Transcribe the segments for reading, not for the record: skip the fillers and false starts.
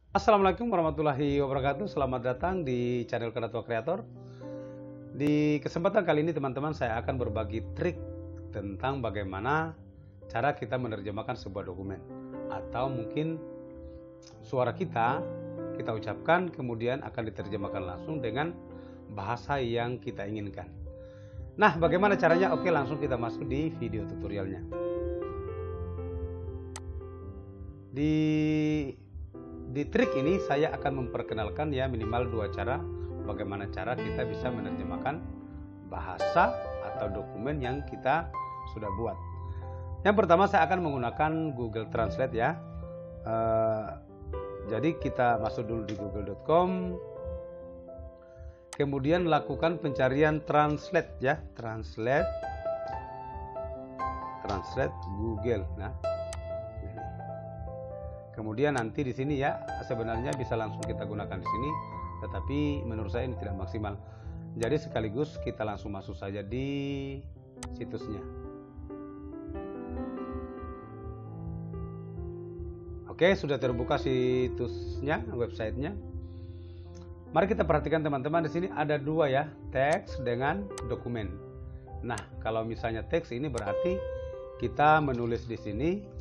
Assalamualaikum warahmatullahi wabarakatuh. Selamat datang di channel Kanatua Kreator. Di kesempatan kali ini teman-teman, saya akan berbagi trik tentang bagaimana cara kita menerjemahkan sebuah dokumen. Atau mungkin suara kita ucapkan kemudian akan diterjemahkan langsung dengan bahasa yang kita inginkan. Nah, bagaimana caranya? Oke, langsung kita masuk di video tutorialnya. Di trik ini saya akan memperkenalkan ya minimal 2 cara bagaimana cara kita bisa menerjemahkan bahasa atau dokumen yang kita sudah buat. Yang pertama saya akan menggunakan Google Translate ya. Jadi kita masuk dulu di google.com, kemudian lakukan pencarian translate ya, translate Google. Nah, kemudian nanti di sini ya, sebenarnya bisa langsung kita gunakan di sini, tetapi menurut saya ini tidak maksimal. Jadi sekaligus kita langsung masuk saja di situsnya. Oke, sudah terbuka situsnya, websitenya. Mari kita perhatikan teman-teman, di sini ada 2 ya, teks dengan dokumen. Nah, kalau misalnya teks ini berarti kita menulis di sini.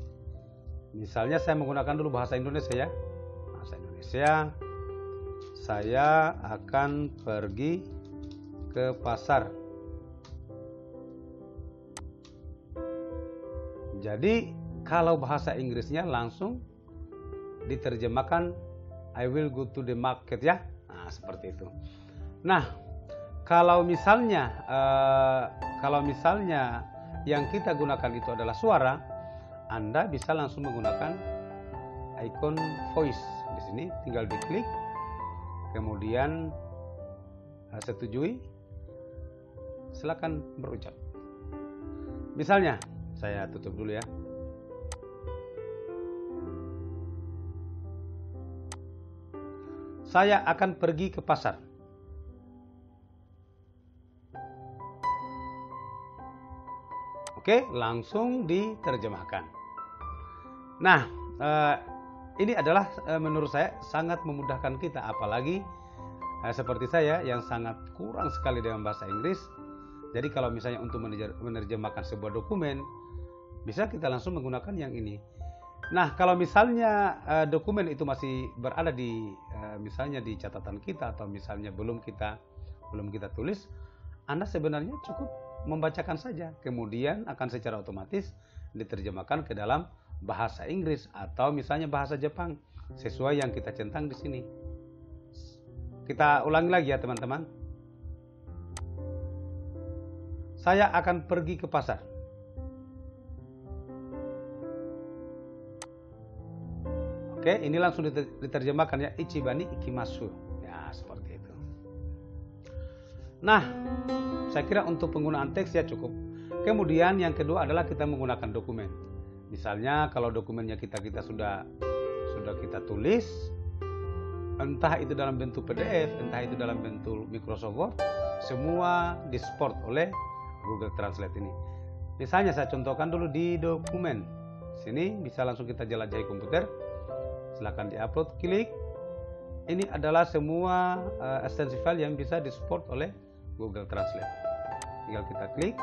Misalnya saya menggunakan dulu bahasa Indonesia ya. Bahasa Indonesia. Saya akan pergi ke pasar. Jadi kalau bahasa Inggrisnya langsung diterjemahkan I will go to the market ya. Nah, seperti itu. Nah, kalau misalnya yang kita gunakan itu adalah suara, Anda bisa langsung menggunakan icon voice. Di sini tinggal diklik, kemudian setujui, silakan berucap. Misalnya, saya tutup dulu ya. Saya akan pergi ke pasar. Oke, langsung diterjemahkan. Nah, ini adalah menurut saya sangat memudahkan kita, apalagi seperti saya yang sangat kurang sekali dengan bahasa Inggris. Jadi kalau misalnya untuk menerjemahkan sebuah dokumen, bisa kita langsung menggunakan yang ini. Nah, kalau misalnya dokumen itu masih berada di misalnya di catatan kita atau misalnya belum kita tulis, Anda sebenarnya cukup membacakan saja, kemudian akan secara otomatis diterjemahkan ke dalam bahasa Inggris atau misalnya bahasa Jepang sesuai yang kita centang di sini. Kita ulangi lagi ya teman-teman. Saya akan pergi ke pasar. Oke, ini langsung diterjemahkan ya, Ichibani ikimasu. Ya, seperti itu. Nah, saya kira untuk penggunaan teks ya cukup. Kemudian yang kedua adalah kita menggunakan dokumen. Misalnya kalau dokumennya kita sudah kita tulis, entah itu dalam bentuk PDF, entah itu dalam bentuk Microsoft Word, semua di-support oleh Google Translate ini. Misalnya saya contohkan dulu di dokumen. Sini bisa langsung kita jelajahi komputer. Silakan di-upload, klik. Ini adalah semua ekstensi file yang bisa di-support oleh Google Translate. Tinggal kita klik.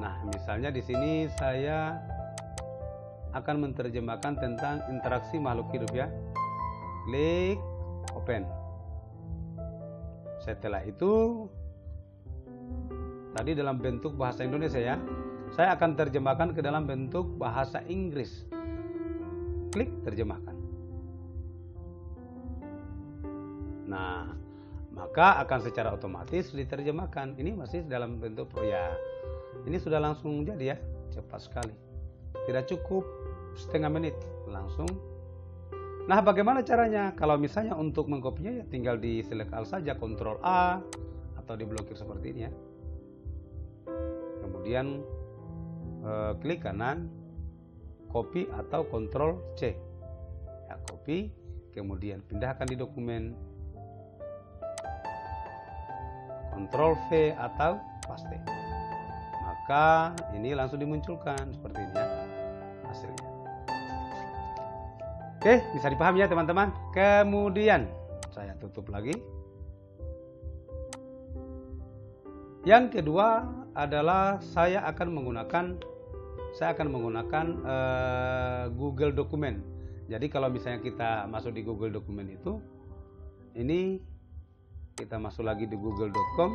Nah, misalnya di sini saya akan menerjemahkan tentang interaksi makhluk hidup ya. Klik open. Setelah itu tadi dalam bentuk bahasa Indonesia ya. Saya akan terjemahkan ke dalam bentuk bahasa Inggris. Klik terjemahkan. Nah, maka akan secara otomatis diterjemahkan. Ini masih dalam bentuk ya. Ini sudah langsung jadi ya, cepat sekali. Tidak cukup setengah menit, langsung. Nah, bagaimana caranya? Kalau misalnya untuk mengkopinya ya tinggal di select all saja, Ctrl A atau diblokir seperti ini ya. Kemudian klik kanan, copy atau Ctrl C. Ya, copy, kemudian pindahkan di dokumen. Ctrl V atau paste. Maka ini langsung dimunculkan seperti ini ya hasilnya. Oke, bisa dipahami ya teman-teman. Kemudian saya tutup lagi. Yang kedua adalah saya akan menggunakan Google Dokumen. Jadi kalau misalnya kita masuk di Google Dokumen itu, ini kita masuk lagi di google.com.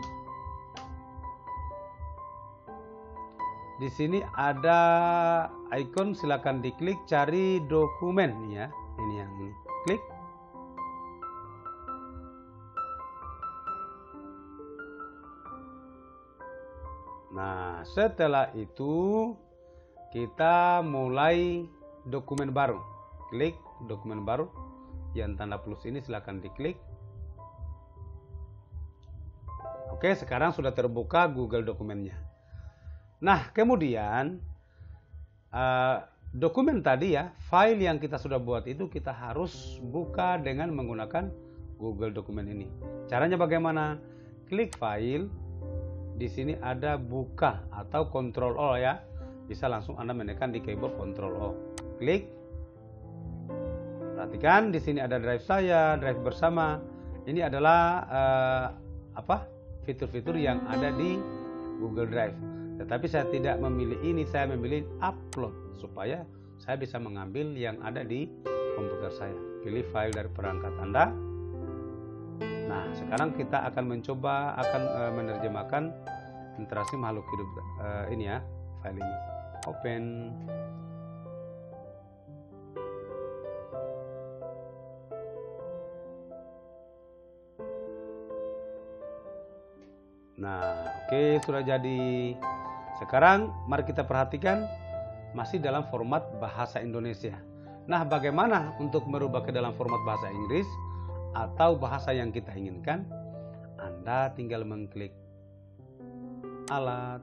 Di sini ada icon, silakan diklik cari dokumen ya. Ini yang ini. Klik. Nah, setelah itu kita mulai dokumen baru. Klik dokumen baru. Yang tanda plus ini silakan diklik. Oke, sekarang sudah terbuka Google Dokumennya. Nah, kemudian dokumen tadi ya, file yang kita sudah buat itu kita harus buka dengan menggunakan Google Dokumen ini. Caranya bagaimana? Klik file, di sini ada buka atau Ctrl O ya. Bisa langsung Anda menekan di keyboard Ctrl O. Klik. Perhatikan di sini ada drive saya, drive bersama. Ini adalah fitur-fitur yang ada di Google Drive. Tetapi saya tidak memilih ini, saya memilih upload supaya saya bisa mengambil yang ada di komputer saya. Pilih file dari perangkat Anda. Nah, sekarang kita akan mencoba menerjemahkan interaksi makhluk hidup ini ya, file ini. Open. Nah, oke, sudah jadi. Sekarang mari kita perhatikan masih dalam format bahasa Indonesia. Nah, bagaimana untuk merubah ke dalam format bahasa Inggris atau bahasa yang kita inginkan? Anda tinggal mengklik alat,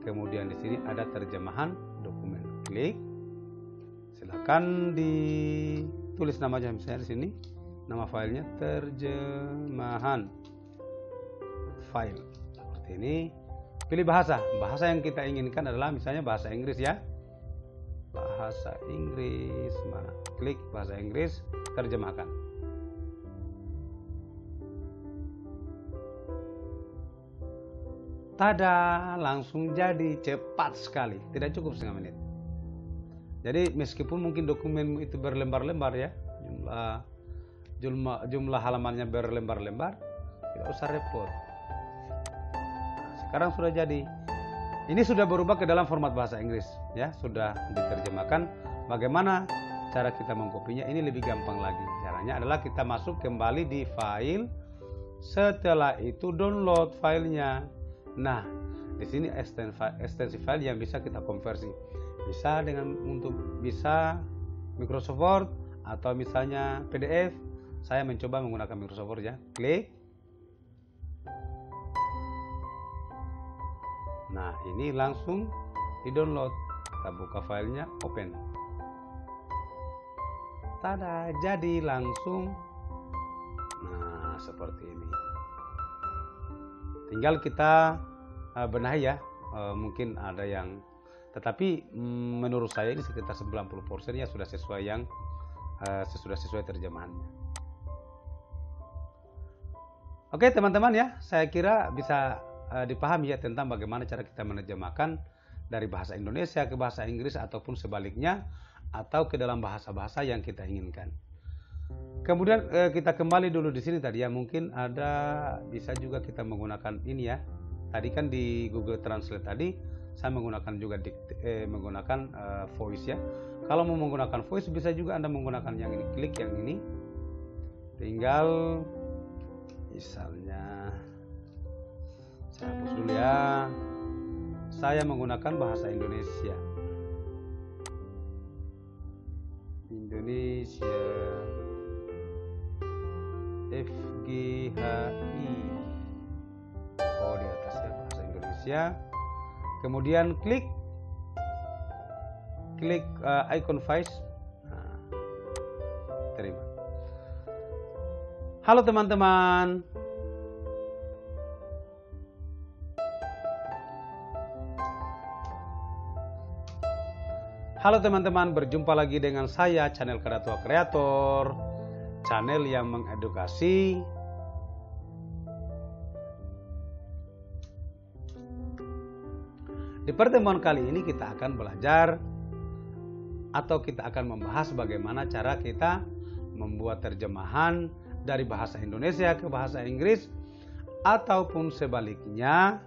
kemudian di sini ada terjemahan dokumen. Klik. Silakan ditulis namanya misalnya di sini. Nama filenya terjemahan file. Ini pilih bahasa yang kita inginkan adalah misalnya bahasa Inggris ya, bahasa Inggris mana, klik bahasa Inggris, terjemahkan. Tada, langsung jadi, cepat sekali, tidak cukup setengah menit. Jadi meskipun mungkin dokumenmu itu berlembar-lembar ya, jumlah halamannya berlembar-lembar, tidak usah repot. Sekarang sudah jadi. Ini sudah berubah ke dalam format bahasa Inggris ya, sudah diterjemahkan. Bagaimana cara kita mengkopinya? Ini lebih gampang lagi. Caranya adalah kita masuk kembali di file. Setelah itu download filenya. Nah, di sini ekstensi file yang bisa kita konversi. Bisa bisa Microsoft Word atau misalnya PDF. Saya mencoba menggunakan Microsoft Word ya. Klik. Nah, ini langsung di-download. Kita buka filenya, open. Tada, jadi langsung. Nah, seperti ini. Tinggal kita benahi ya. Mungkin ada yang, tetapi menurut saya ini sekitar 90% ya sudah sesuai terjemahannya. Oke teman-teman ya, saya kira bisa dipahami ya tentang bagaimana cara kita menerjemahkan dari bahasa Indonesia ke bahasa Inggris ataupun sebaliknya, atau ke dalam bahasa-bahasa yang kita inginkan. Kemudian kita kembali dulu di sini tadi ya, mungkin bisa juga kita menggunakan ini ya. Tadi kan di Google Translate tadi saya menggunakan juga menggunakan voice ya. Kalau mau menggunakan voice bisa juga Anda menggunakan yang ini, klik yang ini. Tinggal misalnya saya hapus dulu ya. Saya menggunakan bahasa Indonesia. FGHI. Oh, di atasnya bahasa Indonesia. Kemudian klik icon voice. Nah, terima. Halo teman-teman. Halo teman-teman, berjumpa lagi dengan saya channel Kadatua Kreator, channel yang mengedukasi. Di pertemuan kali ini kita akan belajar atau kita akan membahas bagaimana cara kita membuat terjemahan dari bahasa Indonesia ke bahasa Inggris ataupun sebaliknya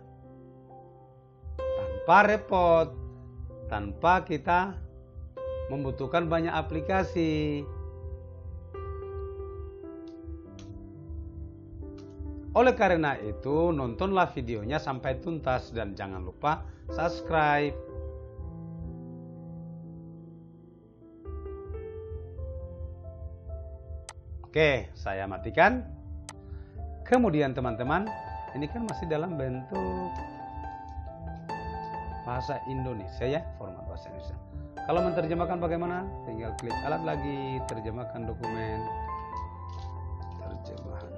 tanpa repot, tanpa kita membutuhkan banyak aplikasi. Oleh karena itu, nontonlah videonya sampai tuntas dan jangan lupa subscribe. Oke, saya matikan. Kemudian teman-teman, ini kan masih dalam bentuk bahasa Indonesia ya, format bahasa Indonesia. Kalau menerjemahkan bagaimana? Tinggal klik alat lagi, terjemahkan dokumen, terjemahan.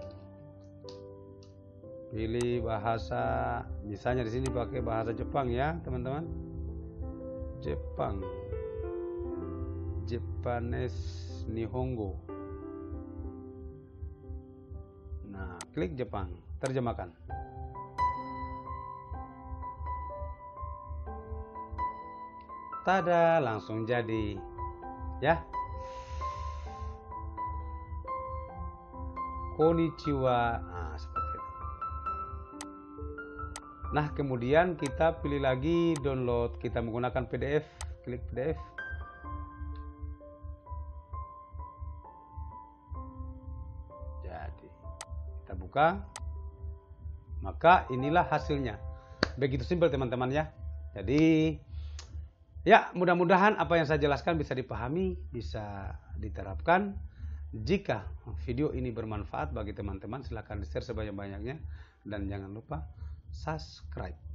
Pilih bahasa, misalnya di sini pakai bahasa Jepang ya, teman-teman. Jepang, Japanese Nihongo. Nah, klik Jepang, terjemahkan. Tada, langsung jadi ya. Konnichiwa. Nah, seperti itu. Nah, kemudian kita pilih lagi download. Kita menggunakan PDF, klik PDF. Jadi, kita buka. Maka inilah hasilnya. Begitu simpel teman-teman ya. Jadi ya, mudah-mudahan apa yang saya jelaskan bisa dipahami, bisa diterapkan. Jika video ini bermanfaat bagi teman-teman, silakan di-share sebanyak-banyaknya dan jangan lupa subscribe.